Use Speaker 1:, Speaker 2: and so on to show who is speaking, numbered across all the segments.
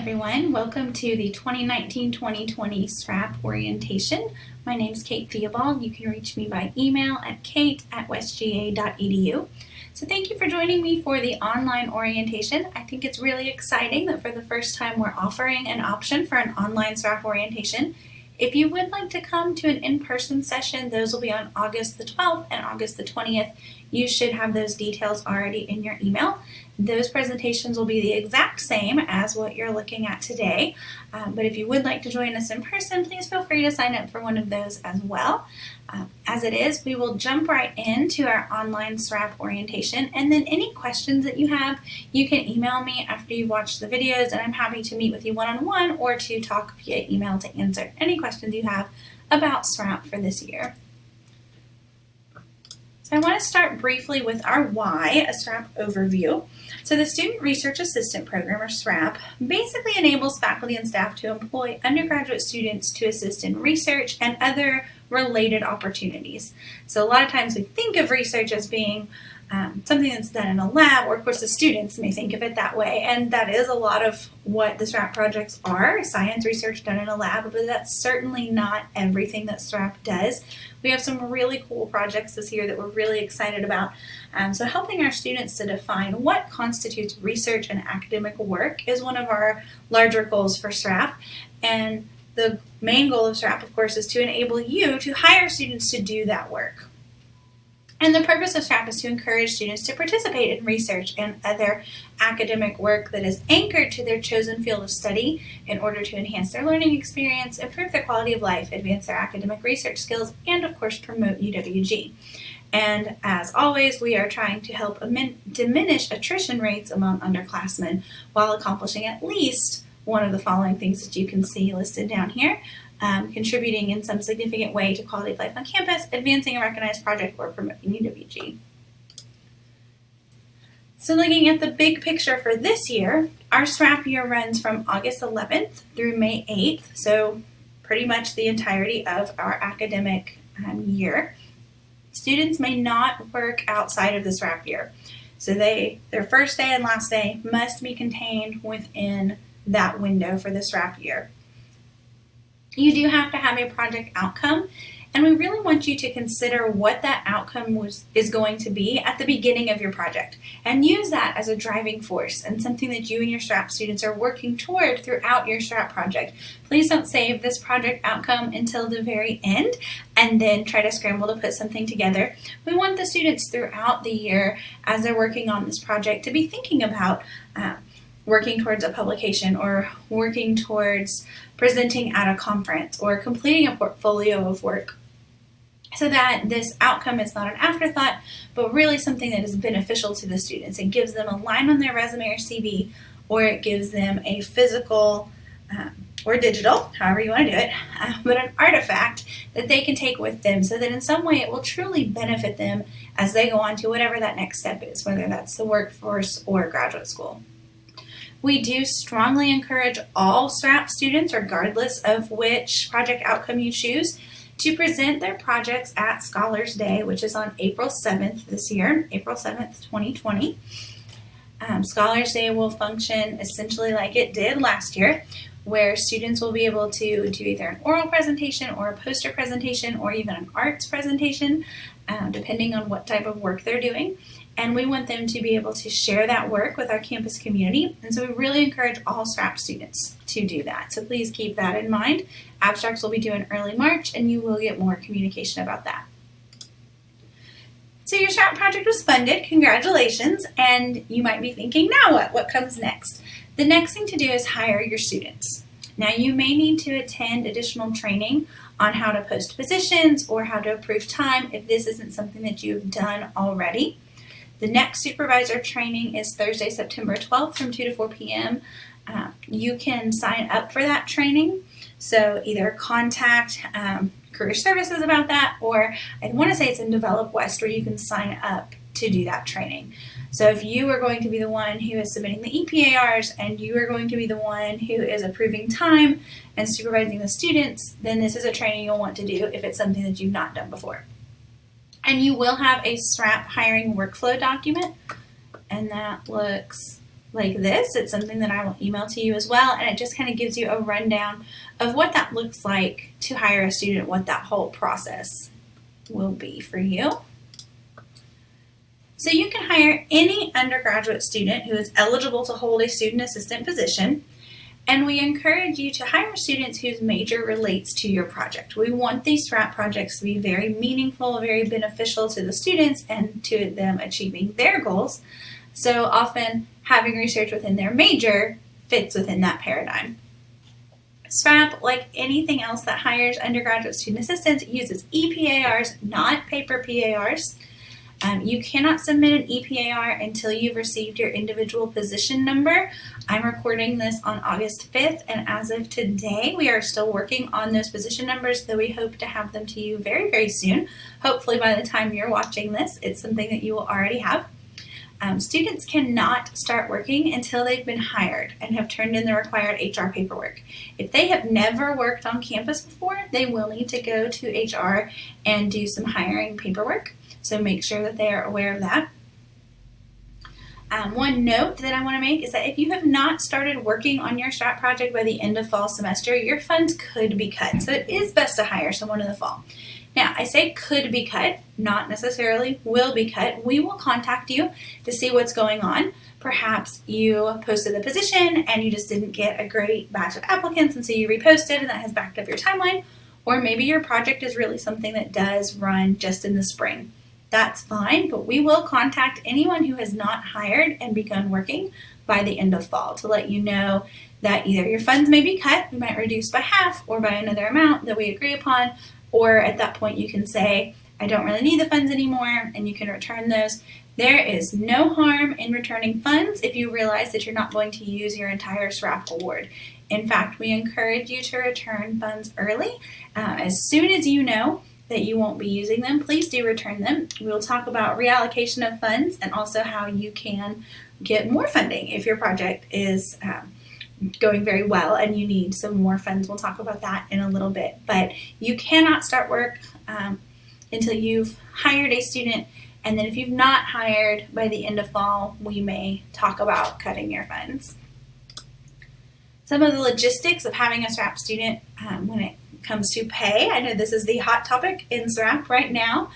Speaker 1: everyone. Welcome to the 2019-2020 SRAP Orientation. My name is Kate Theobald. You can reach me by email at kate@westga.edu. So thank you for joining me for the online orientation. I think it's really exciting that for the first time we're offering an option for an online SRAP orientation. If you would like to come to an in-person session, those will be on August the 12th and August the 20th. You should have those details already in your email. Those presentations will be the exact same as what you're looking at today. But if you would like to join us in person, please feel free to sign up for one of those as well. As it is, we will jump right into our online SRAP orientation, and then any questions that you have, you can email me after you've watched the videos, and I'm happy to meet with you one-on-one or to talk via email to answer any questions you have about SRAP for this year. So I want to start briefly with our why, a SRAP overview. So the Student Research Assistant Program, or SRAP, basically enables faculty and staff to employ undergraduate students to assist in research and other related opportunities. So a lot of times we think of research as being something that's done in a lab, or of course the students may think of it that way, and that is a lot of what the SRAP projects are, science research done in a lab, but that's certainly not everything that SRAP does. We have some really cool projects this year that we're really excited about. So helping our students to define what constitutes research and academic work is one of our larger goals for SRAP, and the main goal of SRAP, of course, is to enable you to hire students to do that work. And the purpose of SRAP is to encourage students to participate in research and other academic work that is anchored to their chosen field of study in order to enhance their learning experience, improve their quality of life, advance their academic research skills, and of course promote UWG. And as always, we are trying to help diminish attrition rates among underclassmen while accomplishing at least one of the following things that you can see listed down here. Contributing in some significant way to quality of life on campus, advancing a recognized project, or promoting UWG. So looking at the big picture for this year, our SRAP year runs from August 11th through May 8th, so pretty much the entirety of our academic year. Students may not work outside of the SRAP year, so their first day and last day must be contained within that window for the SRAP year. You do have to have a project outcome, and we really want you to consider what that outcome is going to be at the beginning of your project, and use that as a driving force and something that you and your SRAP students are working toward throughout your SRAP project. Please don't save this project outcome until the very end and then try to scramble to put something together. We want the students throughout the year, as they're working on this project, to be thinking about working towards a publication, or working towards presenting at a conference, or completing a portfolio of work, so that this outcome is not an afterthought, but really something that is beneficial to the students. It gives them a line on their resume or CV, or it gives them a physical or digital, however you want to do it, but an artifact that they can take with them, so that in some way it will truly benefit them as they go on to whatever that next step is, whether that's the workforce or graduate school. We do strongly encourage all SRAP students, regardless of which project outcome you choose, to present their projects at Scholars Day, which is on April 7th this year, April 7th, 2020. Scholars Day will function essentially like it did last year, where students will be able to do either an oral presentation or a poster presentation, or even an arts presentation, depending on what type of work they're doing. And we want them to be able to share that work with our campus community. And so we really encourage all SRAP students to do that. So please keep that in mind. Abstracts will be due in early March, and you will get more communication about that. So your SRAP project was funded. Congratulations. And you might be thinking, now what? What comes next? The next thing to do is hire your students. Now you may need to attend additional training on how to post positions or how to approve time if this isn't something that you've done already. The next supervisor training is Thursday, September 12th from 2 to 4 p.m. You can sign up for that training. So either contact Career Services about that, or I want to say it's in Develop West, where you can sign up to do that training. So if you are going to be the one who is submitting the EPARs, and you are going to be the one who is approving time and supervising the students, then this is a training you'll want to do if it's something that you've not done before. And you will have a SRAP hiring workflow document, and that looks like this. It's something that I will email to you as well, and it just kind of gives you a rundown of what that looks like to hire a student, what that whole process will be for you. So you can hire any undergraduate student who is eligible to hold a student assistant position, and we encourage you to hire students whose major relates to your project. We want these SRAP projects to be very meaningful, very beneficial to the students and to them achieving their goals. So often having research within their major fits within that paradigm. SRAP, like anything else that hires undergraduate student assistants, uses EPARs, not paper PARs. You cannot submit an EPAR until you've received your individual position number. I'm recording this on August 5th, and as of today, we are still working on those position numbers, though we hope to have them to you very, very soon. Hopefully by the time you're watching this, it's something that you will already have. Students cannot start working until they've been hired and have turned in the required HR paperwork. If they have never worked on campus before, they will need to go to HR and do some hiring paperwork. So make sure that they are aware of that. One note that I want to make is that if you have not started working on your SRAP project by the end of fall semester, your funds could be cut. So it is best to hire someone in the fall. Now, I say could be cut, not necessarily will be cut. We will contact you to see what's going on. Perhaps you posted the position and you just didn't get a great batch of applicants, and so you reposted and that has backed up your timeline. Or maybe your project is really something that does run just in the spring. That's fine, but we will contact anyone who has not hired and begun working by the end of fall to let you know that either your funds may be cut, we might reduce by half or by another amount that we agree upon, or at that point you can say, I don't really need the funds anymore, and you can return those. There is no harm in returning funds if you realize that you're not going to use your entire SRAP award. In fact, we encourage you to return funds early. As soon as you know that you won't be using them, please do return them. We'll talk about reallocation of funds and also how you can get more funding if your project is going very well and you need some more funds. We'll talk about that in a little bit, but you cannot start work until you've hired a student, and then if you've not hired by the end of fall, we may talk about cutting your funds. Some of the logistics of having a SRAP student when it comes to pay. I know this is the hot topic in SRAP right now.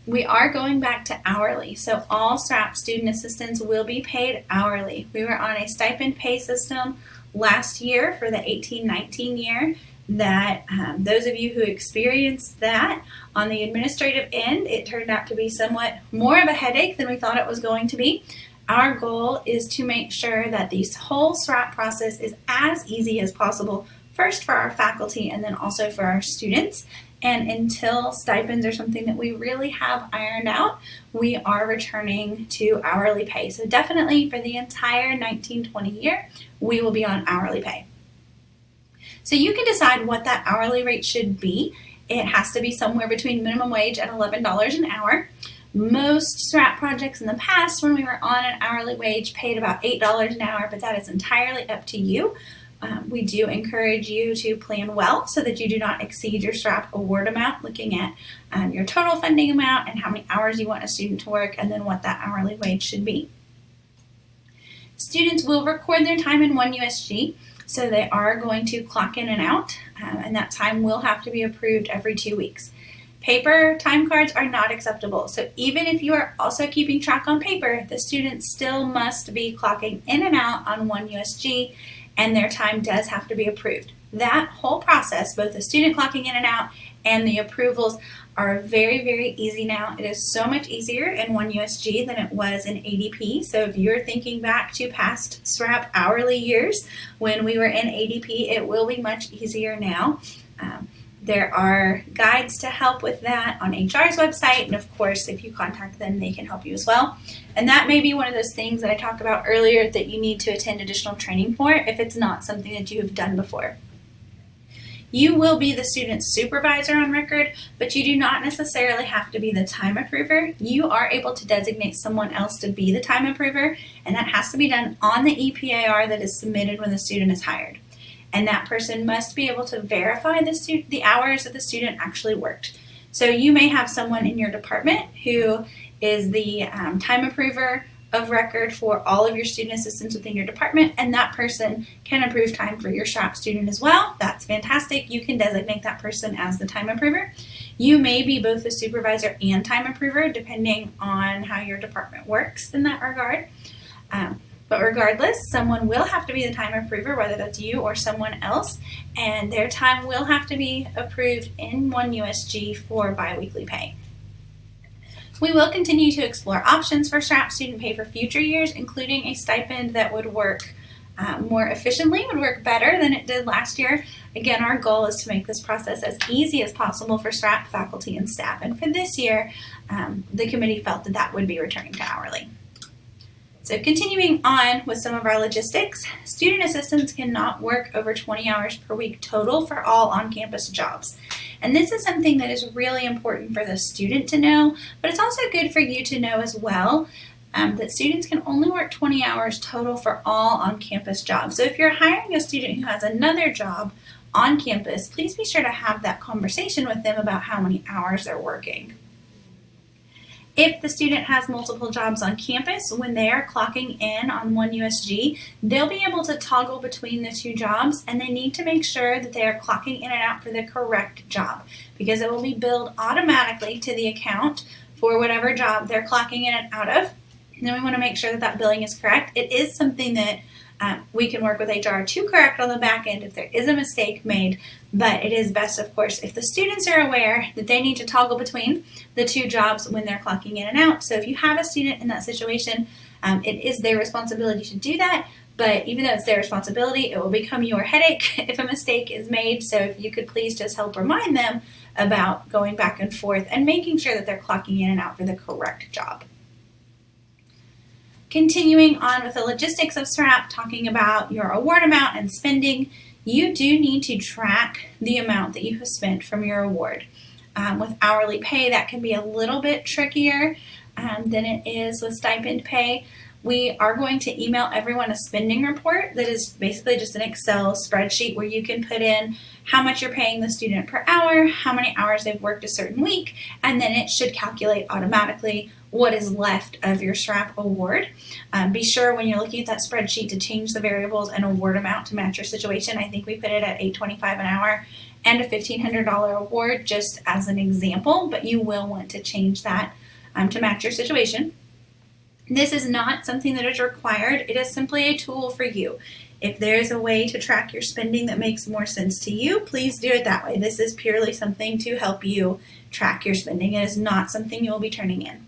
Speaker 1: We are going back to hourly, so all SRAP student assistants will be paid hourly. We were on a stipend pay system last year for the 18-19 year. That those of you who experienced that on the administrative end, it turned out to be somewhat more of a headache than we thought it was going to be. Our goal is to make sure that the whole SRAP process is as easy as possible, first for our faculty and then also for our students. And until stipends are something that we really have ironed out, we are returning to hourly pay. So definitely for the entire 19-20 year, we will be on hourly pay. So you can decide what that hourly rate should be. It has to be somewhere between minimum wage and $11 an hour. Most SRAP projects in the past, when we were on an hourly wage, paid about $8 an hour, but that is entirely up to you. We do encourage you to plan well so that you do not exceed your SRAP award amount, looking at your total funding amount and how many hours you want a student to work, and then what that hourly wage should be. Students will record their time in OneUSG. So they are going to clock in and out, and that time will have to be approved every 2 weeks. Paper time cards are not acceptable. So even if you are also keeping track on paper, the students still must be clocking in and out on OneUSG, and their time does have to be approved. That whole process, both the student clocking in and out and the approvals, are very, very easy now. It is so much easier in OneUSG than it was in ADP. So if you're thinking back to past SRAP hourly years when we were in ADP, it will be much easier now. There are guides to help with that on HR's website, and of course, if you contact them, they can help you as well. And that may be one of those things that I talked about earlier that you need to attend additional training for if it's not something that you have done before. You will be the student's supervisor on record, but you do not necessarily have to be the time approver. You are able to designate someone else to be the time approver, and that has to be done on the EPAR that is submitted when the student is hired. And that person must be able to verify the hours that the student actually worked. So you may have someone in your department who is the time approver of record for all of your student assistants within your department, and that person can approve time for your SRAP student as well. That's fantastic. You can designate that person as the time approver. You may be both the supervisor and time approver depending on how your department works in that regard. But regardless, someone will have to be the time approver, whether that's you or someone else, and their time will have to be approved in 1 USG for biweekly pay. We will continue to explore options for SRAP student pay for future years, including a stipend that would work more efficiently, would work better than it did last year. Again, our goal is to make this process as easy as possible for SRAP faculty and staff, and for this year, the committee felt that that would be returning to hourly. So continuing on with some of our logistics, student assistants cannot work over 20 hours per week total for all on-campus jobs. And this is something that is really important for the student to know, but it's also good for you to know as well, that students can only work 20 hours total for all on-campus jobs. So if you're hiring a student who has another job on campus, please be sure to have that conversation with them about how many hours they're working. If the student has multiple jobs on campus, when they are clocking in on 1 USG, they'll be able to toggle between the two jobs, and they need to make sure that they are clocking in and out for the correct job, because it will be billed automatically to the account for whatever job they're clocking in and out of. And then we want to make sure that that billing is correct. It is something that we can work with HR to correct on the back end if there is a mistake made, but it is best, of course, if the students are aware that they need to toggle between the two jobs when they're clocking in and out. So if you have a student in that situation, it is their responsibility to do that, but even though it's their responsibility, it will become your headache if a mistake is made. So if you could please just help remind them about going back and forth and making sure that they're clocking in and out for the correct job. Continuing on with the logistics of SRAP, talking about your award amount and spending, you do need to track the amount that you have spent from your award. With hourly pay, that can be a little bit trickier than it is with stipend pay. We are going to email everyone a spending report that is basically just an Excel spreadsheet where you can put in how much you're paying the student per hour, how many hours they've worked a certain week, and then it should calculate automatically what is left of your SRAP award. Be sure when you're looking at that spreadsheet to change the variables and award amount to match your situation. I think we put it at $8.25 an hour and a $1,500 award just as an example, but you will want to change that to match your situation. This is not something that is required. It is simply a tool for you. If there is a way to track your spending that makes more sense to you, please do it that way. This is purely something to help you track your spending. It is not something you will be turning in.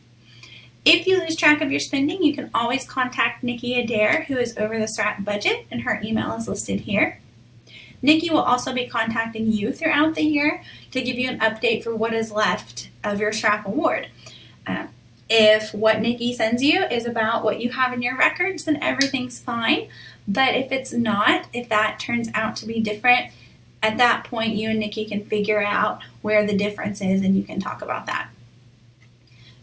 Speaker 1: If you lose track of your spending, you can always contact Nikki Adair, who is over the SRAP budget, and her email is listed here. Nikki will also be contacting you throughout the year to give you an update for what is left of your SRAP award. If what Nikki sends you is about what you have in your records, then everything's fine. But if it's not, if that turns out to be different, at that point you and Nikki can figure out where the difference is and you can talk about that.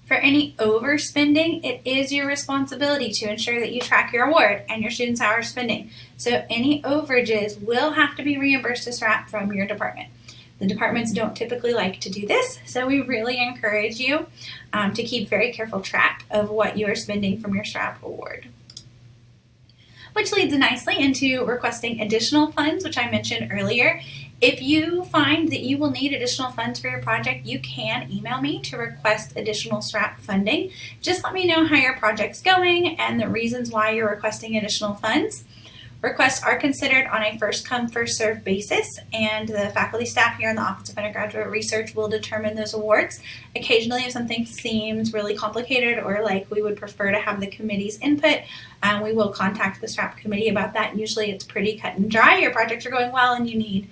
Speaker 1: For any overspending, it is your responsibility to ensure that you track your award and your students' hours spending. So any overages will have to be reimbursed to SRAP from your department. The departments don't typically like to do this, so we really encourage you to keep very careful track of what you are spending from your SRAP award. Which leads nicely into requesting additional funds, which I mentioned earlier. If you find that you will need additional funds for your project, you can email me to request additional SRAP funding. Just let me know how your project's going and the reasons why you're requesting additional funds. Requests are considered on a first-come, first-served basis, and the faculty staff here in the Office of Undergraduate Research will determine those awards. Occasionally, if something seems really complicated or like we would prefer to have the committee's input, we will contact the SRAP committee about that. Usually it's pretty cut and dry. Your projects are going well and you need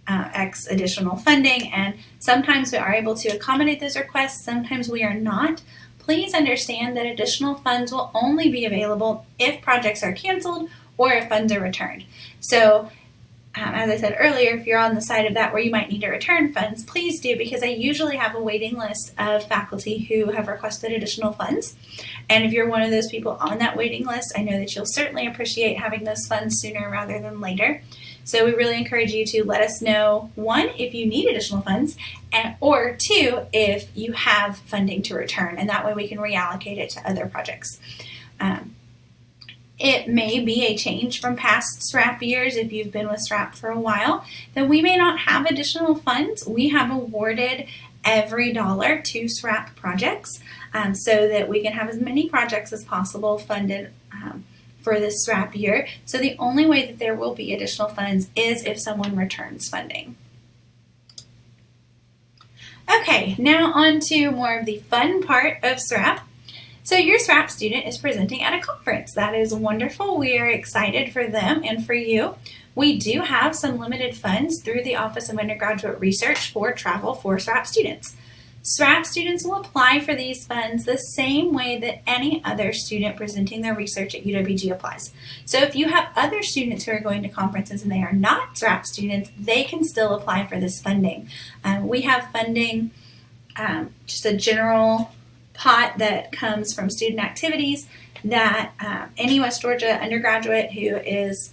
Speaker 1: X additional funding, and sometimes we are able to accommodate those requests, sometimes we are not. Please understand that additional funds will only be available if projects are canceled or if funds are returned. So, as I said earlier, if you're on the side of that where you might need to return funds, please do, because I usually have a waiting list of faculty who have requested additional funds. And if you're one of those people on that waiting list, I know that you'll certainly appreciate having those funds sooner rather than later. So we really encourage you to let us know, one, if you need additional funds, or two, if you have funding to return, and that way we can reallocate it to other projects. It may be a change from past SRAP years. If you've been with SRAP for a while, then we may not have additional funds. We have awarded every dollar to SRAP projects so that we can have as many projects as possible funded for this SRAP year. So the only way that there will be additional funds is if someone returns funding. Okay, now on to more of the fun part of SRAP. So your SRAP student is presenting at a conference. That is wonderful. We are excited for them and for you. We do have some limited funds through the Office of Undergraduate Research for travel for SRAP students. SRAP students will apply for these funds the same way that any other student presenting their research at UWG applies. So if you have other students who are going to conferences and they are not SRAP students, they can still apply for this funding. We have funding, just a general pot that comes from student activities that any West Georgia undergraduate who is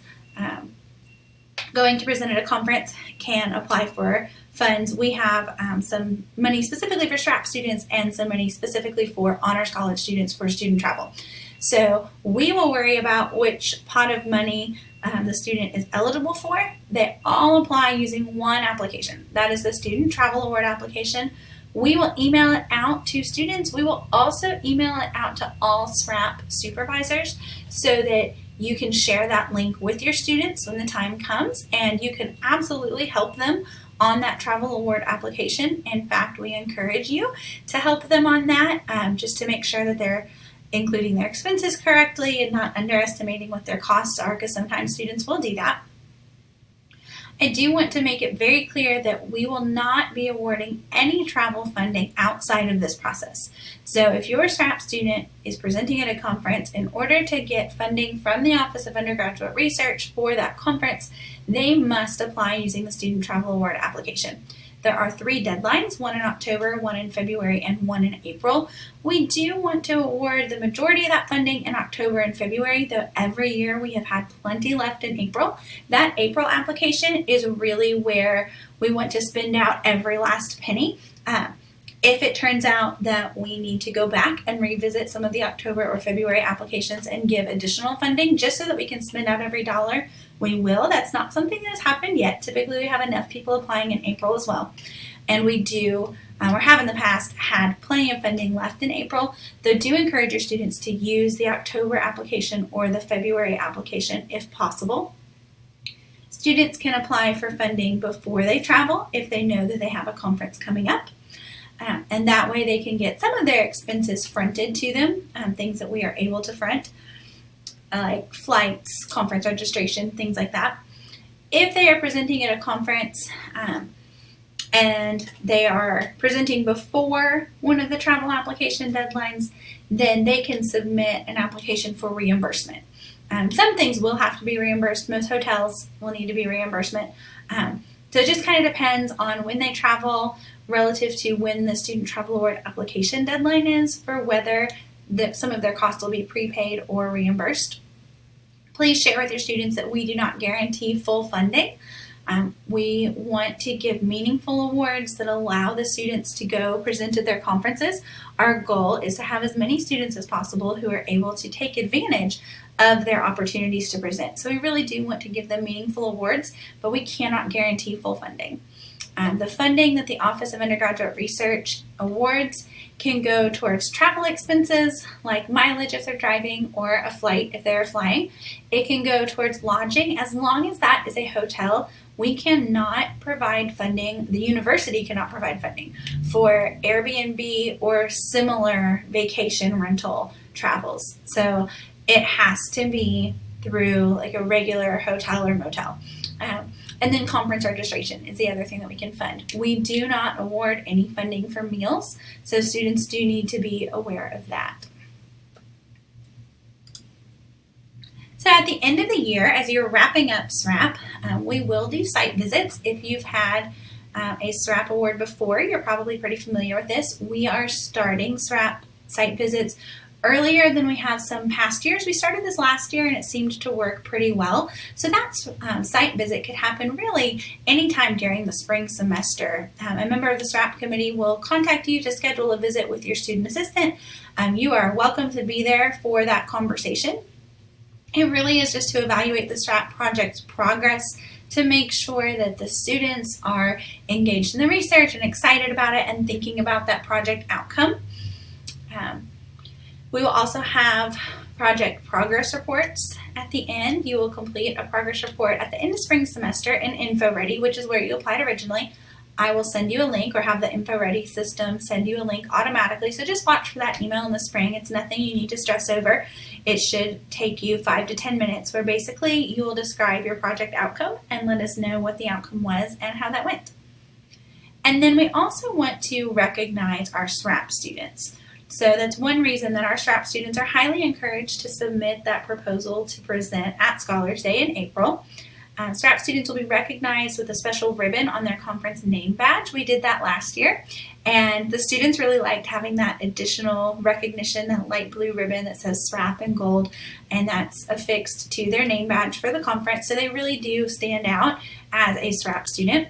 Speaker 1: going to present at a conference can apply for funds. We have some money specifically for SRAP students and some money specifically for honors college students for student travel. So we will worry about which pot of money the student is eligible for. They all apply using one application. That is the Student Travel Award application. We will email it out to students. We will also email it out to all SRAP supervisors so that you can share that link with your students when the time comes, and you can absolutely help them on that travel award application. In fact, we encourage you to help them on that just to make sure that they're including their expenses correctly and not underestimating what their costs are, because sometimes students will do that. I do want to make it very clear that we will not be awarding any travel funding outside of this process. So if your SRAP student is presenting at a conference, in order to get funding from the Office of Undergraduate Research for that conference, they must apply using the Student Travel Award application. There are 3 deadlines, one in October, one in February, and one in April. We do want to award the majority of that funding in October and February, though every year we have had plenty left in April. That April application is really where we want to spend out every last penny. If it turns out that we need to go back and revisit some of the October or February applications and give additional funding just so that we can spend out every dollar, we will. That's not something that has happened yet. Typically, we have enough people applying in April as well. And we do, or have in the past, had plenty of funding left in April, though do encourage your students to use the October application or the February application if possible. Students can apply for funding before they travel if they know that they have a conference coming up. And that way they can get some of their expenses fronted to them, things that we are able to front, like flights, conference registration, things like that. If they are presenting at a conference and they are presenting before one of the travel application deadlines, then they can submit an application for reimbursement. Some things will have to be reimbursed. Most hotels will need to be reimbursement. So it just kind of depends on when they travel relative to when the Student Travel Award application deadline is for whether some of their costs will be prepaid or reimbursed. Please share with your students that we do not guarantee full funding. We want to give meaningful awards that allow the students to go present at their conferences. Our goal is to have as many students as possible who are able to take advantage of their opportunities to present. So we really do want to give them meaningful awards, but we cannot guarantee full funding. The funding that the Office of Undergraduate Research awards can go towards travel expenses like mileage if they're driving or a flight if they're flying. It can go towards lodging as long as that is a hotel. We cannot provide funding, the university cannot provide funding for Airbnb or similar vacation rental travels. So it has to be through like a regular hotel or motel. And then conference registration is the other thing that we can fund. We do not award any funding for meals, so students do need to be aware of that. So at the end of the year, as you're wrapping up SRAP, we will do site visits. If you've had a SRAP award before, you're probably pretty familiar with this. We are starting SRAP site visits earlier than we have some past years. We started this last year and it seemed to work pretty well. So that site visit could happen really anytime during the spring semester. A member of the SRAP committee will contact you to schedule a visit with your student assistant. You are welcome to be there for that conversation. It really is just to evaluate the SRAP project's progress, to make sure that the students are engaged in the research and excited about it and thinking about that project outcome. We will also have project progress reports at the end. You will complete a progress report at the end of spring semester in InfoReady, which is where you applied originally. I will send you a link, or have the InfoReady system send you a link automatically. So just watch for that email in the spring. It's nothing you need to stress over. It should take you 5 to 10 minutes, where basically you will describe your project outcome and let us know what the outcome was and how that went. And then we also want to recognize our SRAP students. So that's one reason that our SRAP students are highly encouraged to submit that proposal to present at Scholars Day in April. SRAP students will be recognized with a special ribbon on their conference name badge. We did that last year, and the students really liked having that additional recognition, that light blue ribbon that says SRAP in gold, and that's affixed to their name badge for the conference, so they really do stand out as a SRAP student.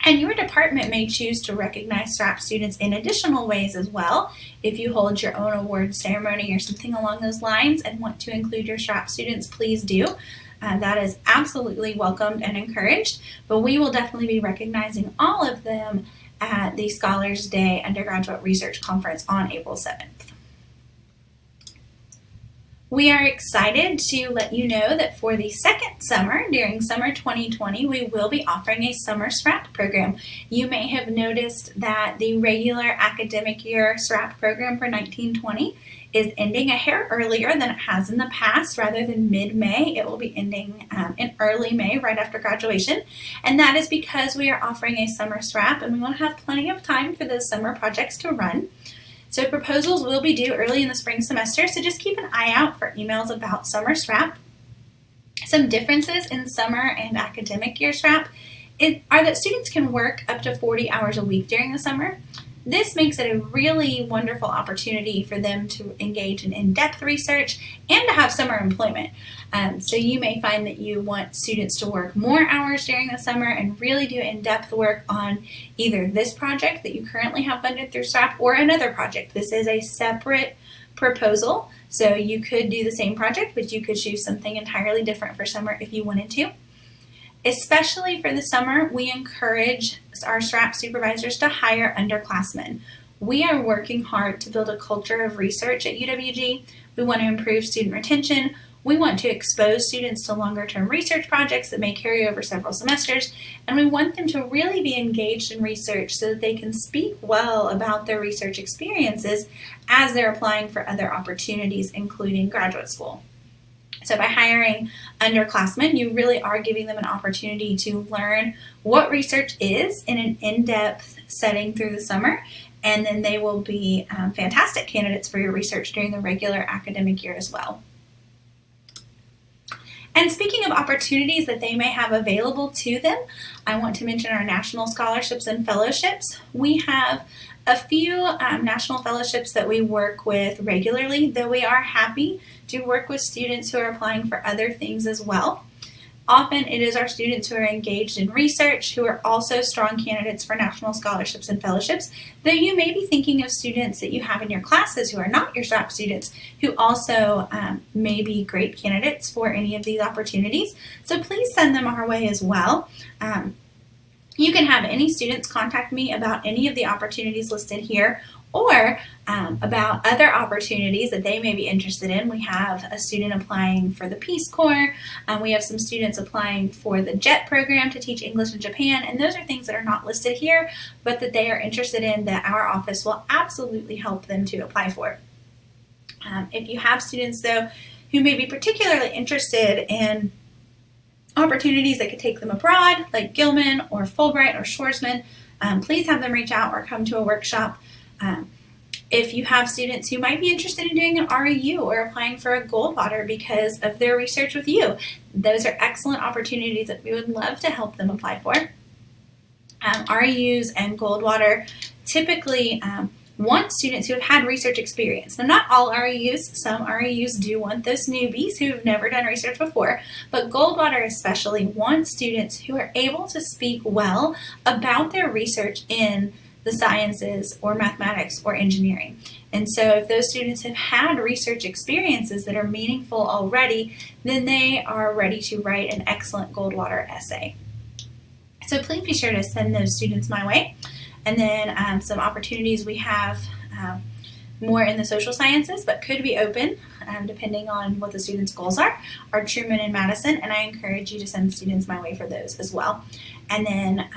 Speaker 1: And your department may choose to recognize SRAP students in additional ways as well. If you hold your own award ceremony or something along those lines and want to include your SRAP students, please do. That is absolutely welcomed and encouraged, but we will definitely be recognizing all of them at the Scholars Day Undergraduate Research Conference on April 7th. We are excited to let you know that for the second summer, during summer 2020, we will be offering a summer SRAP program. You may have noticed that the regular academic year SRAP program for 1920 is ending a hair earlier than it has in the past. Rather than mid-May, it will be ending in early May, right after graduation. And that is because we are offering a summer SRAP, and we want to have plenty of time for those summer projects to run. So proposals will be due early in the spring semester, so just keep an eye out for emails about summer SRAP. Some differences in summer and academic year SRAP are that students can work up to 40 hours a week during the summer. This makes it a really wonderful opportunity for them to engage in in-depth research and to have summer employment. So you may find that you want students to work more hours during the summer and really do in-depth work on either this project that you currently have funded through SRAP or another project. This is a separate proposal, so you could do the same project, but you could choose something entirely different for summer if you wanted to. Especially for the summer, we encourage our SRAP supervisors to hire underclassmen. We are working hard to build a culture of research at UWG. We want to improve student retention. We want to expose students to longer-term research projects that may carry over several semesters, and we want them to really be engaged in research so that they can speak well about their research experiences as they're applying for other opportunities, including graduate school. So by hiring underclassmen, you really are giving them an opportunity to learn what research is in an in-depth setting through the summer, and then they will be fantastic candidates for your research during the regular academic year as well. And speaking of opportunities that they may have available to them, I want to mention our national scholarships and fellowships. We have a few national fellowships that we work with regularly, though we are happy to work with students who are applying for other things as well. Often it is our students who are engaged in research who are also strong candidates for national scholarships and fellowships, though you may be thinking of students that you have in your classes who are not your SRAP students who also may be great candidates for any of these opportunities. So please send them our way as well. You can have any students contact me about any of the opportunities listed here, or about other opportunities that they may be interested in. We have a student applying for the Peace Corps. We have some students applying for the JET program to teach English in Japan, and those are things that are not listed here, but that they are interested in, that our office will absolutely help them to apply for. If you have students, though, who may be particularly interested in opportunities that could take them abroad, like Gilman or Fulbright or Schwarzman, please have them reach out or come to a workshop. If you have students who might be interested in doing an REU or applying for a Goldwater because of their research with you, those are excellent opportunities that we would love to help them apply for. REUs and Goldwater, typically want students who have had research experience. Now, not all REUs, some REUs do want those newbies who have never done research before, but Goldwater especially wants students who are able to speak well about their research in the sciences or mathematics or engineering. And so if those students have had research experiences that are meaningful already, then they are ready to write an excellent Goldwater essay. So please be sure to send those students my way. And then some opportunities we have more in the social sciences, but could be open depending on what the students' goals are Truman and Madison, and I encourage you to send students my way for those as well. And then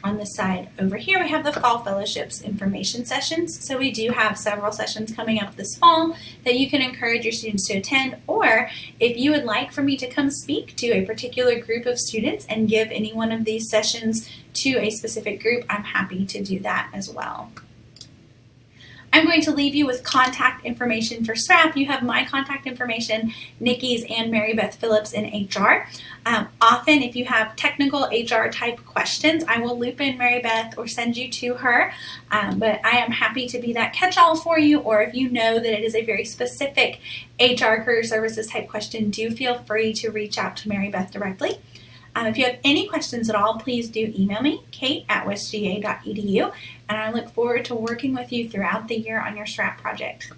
Speaker 1: on this side over here, we have the Fall Fellowships information sessions. So we do have several sessions coming up this fall that you can encourage your students to attend, or if you would like for me to come speak to a particular group of students and give any one of these sessions to a specific group, I'm happy to do that as well. I'm going to leave you with contact information for SRAP. You have my contact information, Nikki's, and Mary Beth Phillips in HR. Often, if you have technical HR type questions, I will loop in Mary Beth or send you to her. But I am happy to be that catch-all for you, or if you know that it is a very specific HR career services type question, do feel free to reach out to Mary Beth directly. If you have any questions at all, please do email me, kate@westga.edu, and I look forward to working with you throughout the year on your SRAP project.